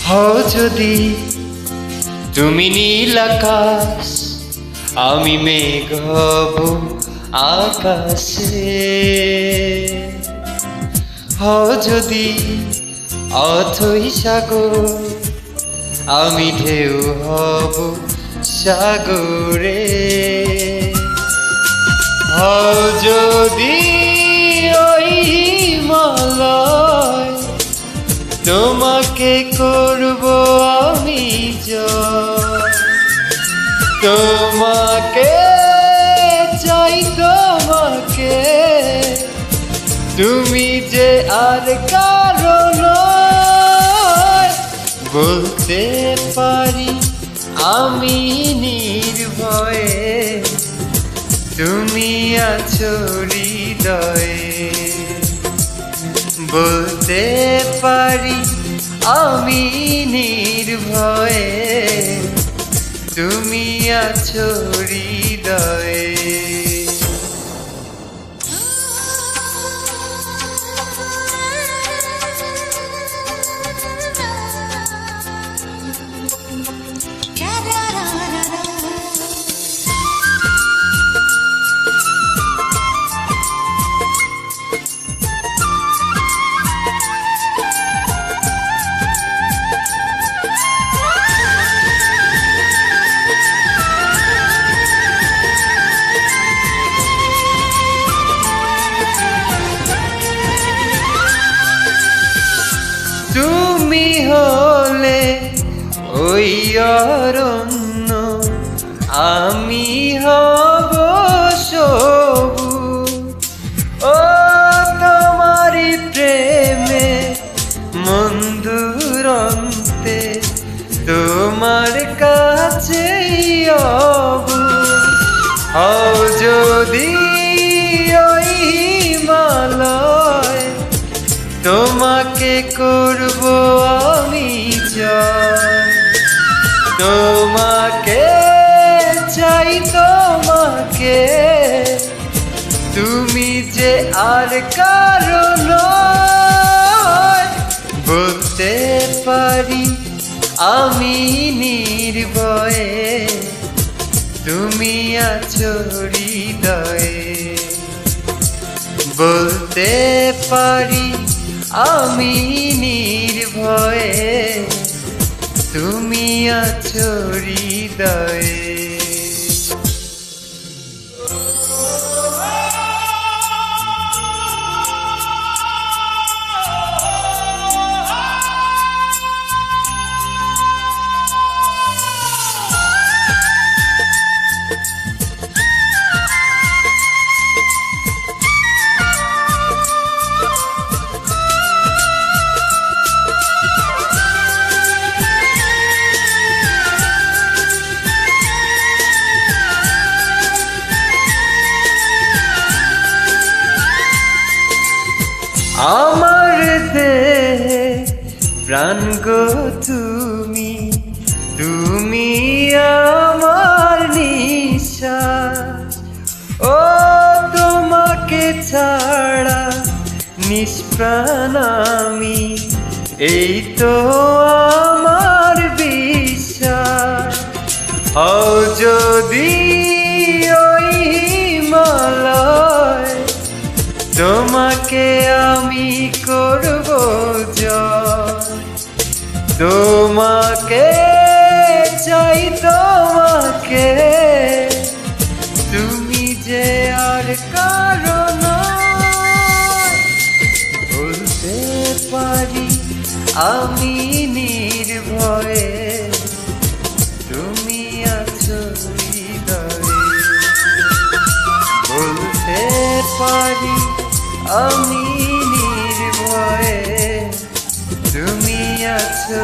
হও যদি তুমি নীল আকাশ, আমি মেঘ হব আকাশে। হও যদি অথই সাগর, আমি ঢেউ হব সাগরে। হও যদি ওই হিমালয়, তোমাকে করব আমি জয়। তোমাকে চাই, তোমাকে, তুমি যে আর কারো নয়। বলতে পারি আমি নির্ভয়ে, তুমি আছো হৃদয়ে। বলতে পারি আমি নির্ভয়ে, তুমি আছো হৃদয়ে। তুমি হলে ওই অরণ্য, আমি হব সবুজ। ও তোমারি প্রেমে মন দুরন্তে, তোমার কাছেই অবুঝ। হও যদি ওই হিমালয়, তোমাকে করব আমি জয়। তোমাকে চাই, তোমাকে, তুমি যে আর কারো নয়। বলতে পারি আমি নির্ভয়ে, তুমি আছো হৃদয়ে। বলতে পারি আমি নির্ভয়ে, তুমি আছো হৃদয়ে। আমার দেহে প্রাণ গো তুমি, তুমি আমার নিঃশ্বাস। ও তোমাকে ছাড়া নিষ্প্রাণ আমি, এই তো আমার বিশ্বাস। হও যদি ওই হিমালয়, তোমাকে আমি করব জয়। তোমাকে চাই, তোমাকে, তুমি যে আর কারো নয়। বলতে পারি আমি নির্ভয়ে, পারি আমি নির্ভয়ে, তুমি আছো